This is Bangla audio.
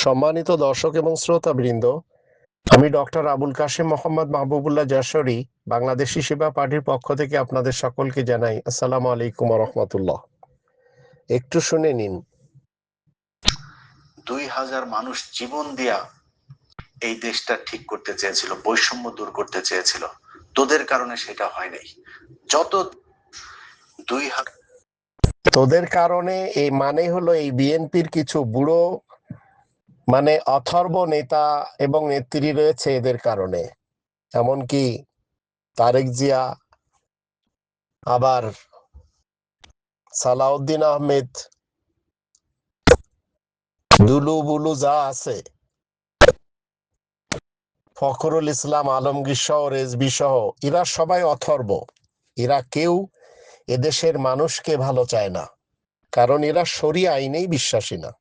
সম্মানিত দর্শক এবং শ্রোতাবৃন্দ, আমি ডক্টর আবুল কাশেম মোহাম্মদ মাহবুবুল্লাহ যশোরী বাংলাদেশি সেবা পার্টির পক্ষ থেকে আপনাদের সকলকে জানাই আসসালামু আলাইকুম ওয়া রাহমাতুল্লাহ। একটু শুনে নিন। 2000 মানুষ জীবন দিয়া এই দেশটা ঠিক করতে চেয়েছিল, বৈষম্য দূর করতে চেয়েছিল। তোদের কারণে সেটা হয় নাই। যত তোদের কারণে এই মানে হলো এই বিএনপির কিছু বুড়ো অথর্ব নেতা এবং নেত্রী রয়েছে এদের কারণে, এমনকি তারেক জিয়া, আবার সালাউদ্দিন আহমেদ, দুলু বুলু যা আছে, ফখরুল ইসলাম আলমগীর সহ রেজবি সহ এরা সবাই অথর্ব। এরা কেউ এদেশের মানুষকে ভালো চায় না, কারণ এরা শরিয়া আইনেই বিশ্বাসী না।